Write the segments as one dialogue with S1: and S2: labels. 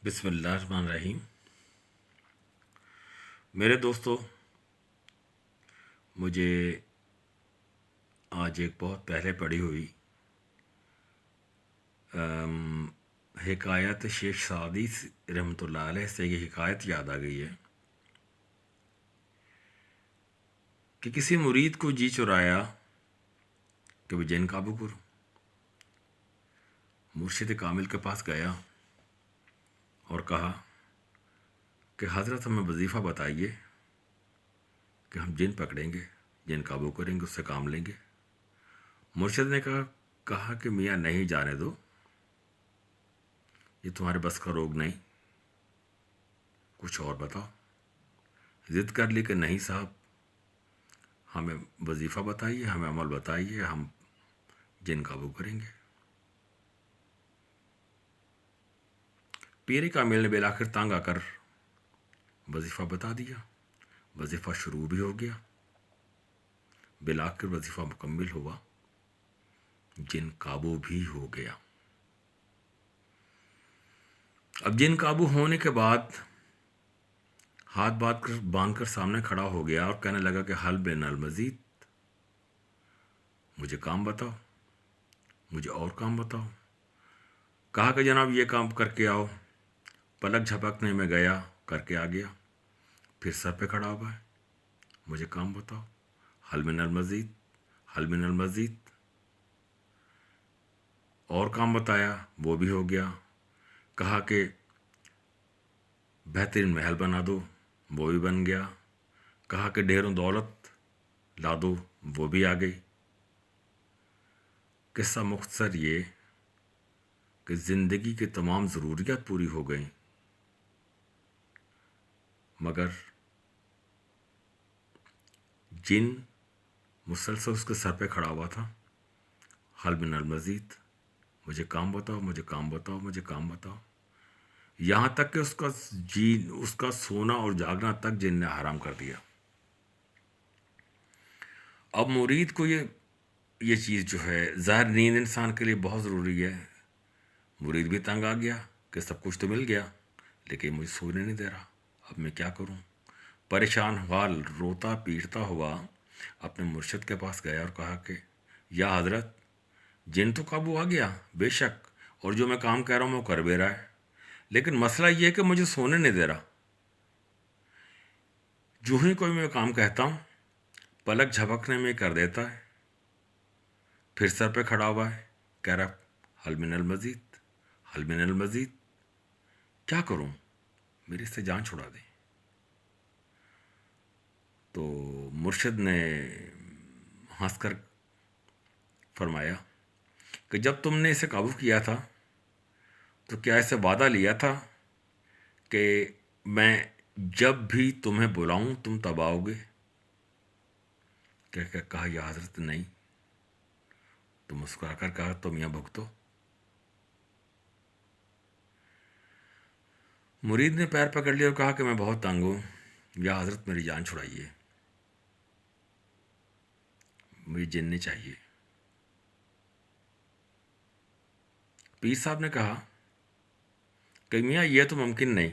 S1: بسم اللہ الرحمن الرحیم۔ میرے دوستو، مجھے آج ایک بہت پہلے پڑھی ہوئی حکایت شیخ سعدی رحمۃ اللہ علیہ سے یہ حکایت یاد آ گئی ہے کہ کسی مرید کو جی چرایا کہ وہ جن قابو کرو۔ مرشد کامل کے پاس گیا اور کہا کہ حضرت ہمیں وظیفہ بتائیے کہ ہم جن پکڑیں گے، جن قابو کریں گے، اس سے کام لیں گے۔ مرشد نے کہا کہ میاں نہیں، جانے دو، یہ تمہارے بس کا روگ نہیں، کچھ اور بتاؤ۔ ضد کر لی کہ نہیں صاحب، ہمیں وظیفہ بتائیے، ہمیں عمل بتائیے، ہم جن قابو کریں گے۔ پیر کامل نے بالآخر تنگ آ کر وظیفہ بتا دیا۔ وظیفہ شروع بھی ہو گیا، بالآخر وظیفہ مکمل ہوا، جن قابو بھی ہو گیا۔ اب جن قابو ہونے کے بعد ہاتھ باندھ کر سامنے کھڑا ہو گیا اور کہنے لگا کہ حل بن المزید، مجھے کام بتاؤ، مجھے اور کام بتاؤ۔ کہا کہ جناب یہ کام کر کے آؤ۔ پلک جھپکنے میں گیا، کر کے آ گیا، پھر سر پہ کھڑا ہوا ہے، مجھے کام بتاؤ، حل من المزید، حل من المزید۔ اور کام بتایا، وہ بھی ہو گیا۔ کہا کہ بہترین محل بنا دو، وہ بھی بن گیا۔ کہا کہ ڈھیروں دولت لا دو، وہ بھی آ گئی۔ قصہ مختصر یہ کہ زندگی کی تمام ضروریات پوری ہو گئیں، مگر جن مسلسل اس کے سر پہ کھڑا ہوا تھا، حل من المزید، مجھے کام بتاؤ، مجھے کام بتاؤ، مجھے کام بتاؤ، یہاں تک کہ اس کا سونا اور جاگنا تک جن نے حرام کر دیا۔ اب مرید کو یہ چیز جو ہے، ظاہر نیند انسان کے لیے بہت ضروری ہے۔ مرید بھی تنگ آ گیا کہ سب کچھ تو مل گیا لیکن مجھے سونے نہیں دے رہا، اب میں کیا کروں؟ پریشان حال روتا پیٹتا ہوا اپنے مرشد کے پاس گیا اور کہا کہ یا حضرت، جن تو قابو آ گیا بے شک، اور جو میں کام کہہ رہا ہوں وہ کر بھی رہا ہے، لیکن مسئلہ یہ ہے کہ مجھے سونے نہیں دے رہا۔ جو ہی کوئی میں کام کہتا ہوں، پلک جھپکنے میں کر دیتا ہے، پھر سر پہ کھڑا ہوا ہے، کہہ رہا حل من المزید، حل من المزید۔ کیا کروں؟ میری اس سے جان چھڑا دیں۔ تو مرشد نے ہنس کر فرمایا کہ جب تم نے اسے قابو کیا تھا تو کیا اسے وعدہ لیا تھا کہ میں جب بھی تمہیں بلاؤں تم تب آؤ گے؟ کہا یا حضرت نہیں۔ تو مسکرا کر کہا تم یہاں بھگتو۔ مرید نے پیر پکڑ لیا اور کہا کہ میں بہت تنگ ہوں، یا حضرت میری جان چھڑائیے، مجھے جن نہیں چاہیے۔ پیر صاحب نے کہا کہ میاں یہ تو ممکن نہیں،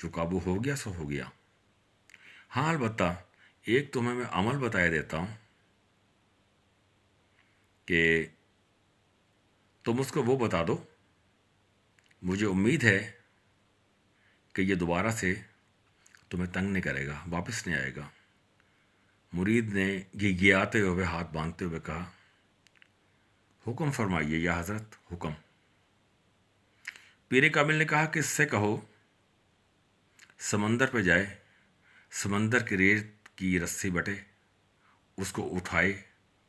S1: جو قابو ہو گیا سو ہو گیا۔ ہاں البتہ ایک تمہیں میں عمل بتایا دیتا ہوں کہ تم اس کو وہ بتا دو، مجھے امید ہے کہ یہ دوبارہ سے تمہیں تنگ نہیں کرے گا، واپس نہیں آئے گا۔ مرید نے گھگھیاتے ہوئے ہاتھ باندھتے ہوئے کہا حکم فرمائیے یا حضرت، حکم۔ پیر کامل نے کہا کہ اس سے کہو سمندر پہ جائے، سمندر کی ریت کی رسی بٹے، اس کو اٹھائے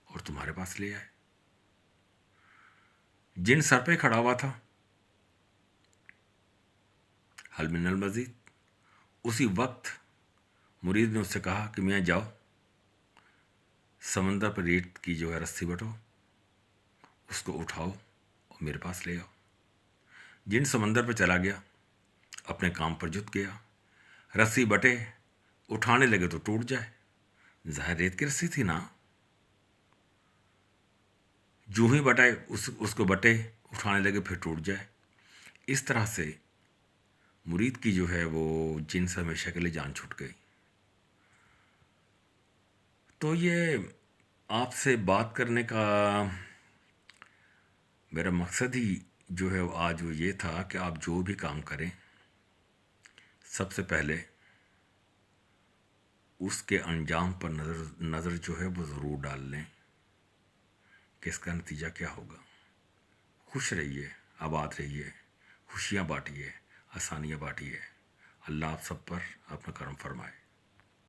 S1: اور تمہارے پاس لے آئے۔ جن سر پہ کھڑا ہوا تھا، حل من المزید، اسی وقت مرید نے اس سے کہا کہ میاں جاؤ، سمندر پر ریت کی جو ہے رسی بٹو، اس کو اٹھاؤ اور میرے پاس لے آؤ۔ جن سمندر پہ چلا گیا، اپنے کام پر جت گیا، رسی بٹے، اٹھانے لگے تو ٹوٹ جائے، ظاہر ریت کی رسی تھی نا۔ جو ہی بٹائے اس کو بٹے، اٹھانے لگے پھر ٹوٹ جائے۔ اس طرح سے مرید کی جو ہے وہ جن سے ہمیشہ کے لیے جان چھوٹ گئی. تو یہ آپ سے بات کرنے کا میرا مقصد ہی جو ہے آج وہ یہ تھا کہ آپ جو بھی کام کریں سب سے پہلے اس کے انجام پر نظر جو ہے وہ ضرور ڈال لیں کہ اس کا نتیجہ کیا ہوگا. خوش رہیے، آباد رہیے، خوشیاں بانٹیے، آسانیاں بانٹیے. اللہ آپ سب پر اپنا کرم فرمائے.